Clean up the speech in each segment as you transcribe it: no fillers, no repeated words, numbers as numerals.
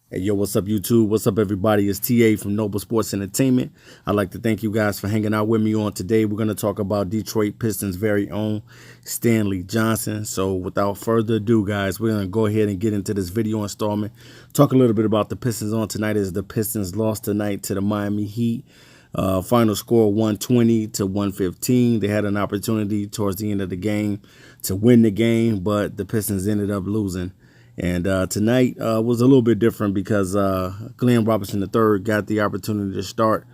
Hey, yo, what's up, YouTube? What's up, everybody? It's TA from Noble Sports Entertainment. I'd like to thank you guys for hanging out with me on today. We're going to talk about Detroit Pistons' very own Stanley Johnson. So without further ado, guys, we're going to go ahead and get into this video installment. Talk a little bit about the Pistons on tonight as the Pistons lost tonight to the Miami Heat. Final score 120 to 115. They had an opportunity towards the end of the game to win the game, but the Pistons ended up losing. And tonight was a little bit different because Glenn Robinson III got the opportunity to start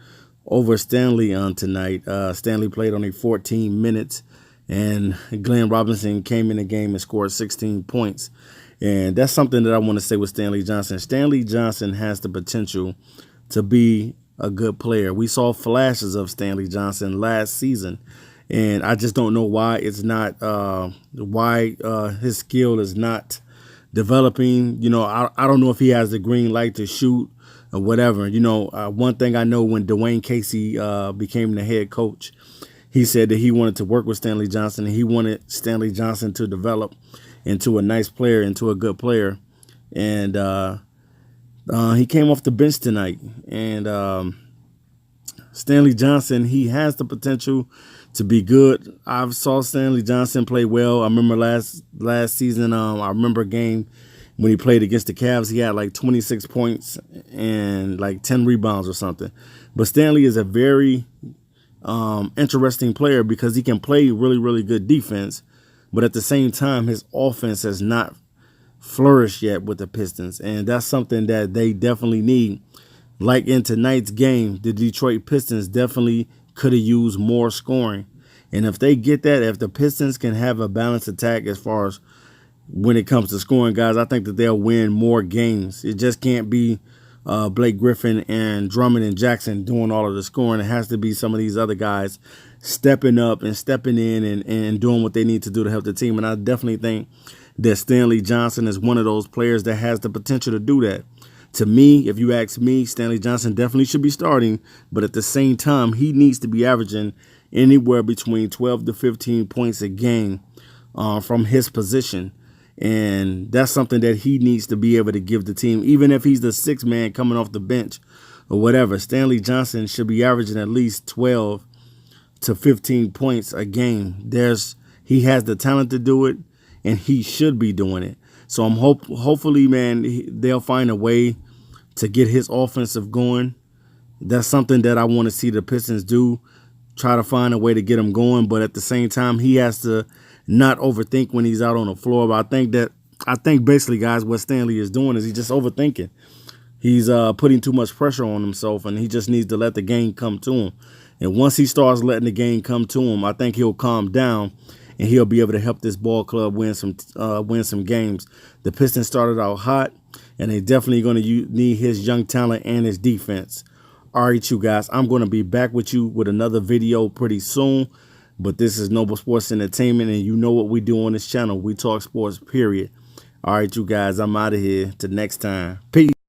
over Stanley on tonight. Stanley played only 14 minutes, and Glenn Robinson came in the game and scored 16 points. And that's something that I want to say with Stanley Johnson. Stanley Johnson has the potential to be a good player. We saw flashes of Stanley Johnson last season, and I just don't know why it's not, his skill is not developing. You know, I don't know if he has the green light to shoot or whatever. You know, one thing I know, when Dwayne Casey became the head coach, he said that he wanted to work with Stanley Johnson, and he wanted Stanley Johnson to develop into a nice player, into a good player. And he came off the bench tonight. And Stanley Johnson, he has the potential to be good. I saw Stanley Johnson play well. I remember last season, I remember a game when he played against the Cavs. He had like 26 points and like 10 rebounds or something. But Stanley is a very interesting player because he can play really, really good defense. But at the same time, his offense has not flourished yet with the Pistons. And that's something that they definitely need. Like in tonight's game, the Detroit Pistons definitely could have used more scoring. And if they get that, if the Pistons can have a balanced attack as far as when it comes to scoring, guys, I think that they'll win more games. It just can't be Blake Griffin and Drummond and Jackson doing all of the scoring. It has to be some of these other guys stepping up and stepping in and doing what they need to do to help the team. And I definitely think that Stanley Johnson is one of those players that has the potential to do that. To me, if you ask me, Stanley Johnson definitely should be starting, but at the same time, he needs to be averaging anywhere between 12 to 15 points a game from his position. And that's something that he needs to be able to give the team, even if he's the sixth man coming off the bench or whatever. Stanley Johnson should be averaging at least 12 to 15 points a game. He has the talent to do it, and he should be doing it. So I'm hopefully, man, they'll find a way to get his offensive going. That's something that I want to see the Pistons do, try to find a way to get him going. But at the same time, he has to not overthink when he's out on the floor. But I think basically, guys, what Stanley is doing is he's just overthinking. He's putting too much pressure on himself, and he just needs to let the game come to him. And once he starts letting the game come to him, I think he'll calm down, and he'll be able to help this ball club win some games. The Pistons started out hot, and they're definitely going to need his young talent and his defense. All right, you guys, I'm going to be back with you with another video pretty soon. But this is Noble Sports Entertainment, and you know what we do on this channel. We talk sports, period. All right, you guys, I'm out of here. Till next time. Peace.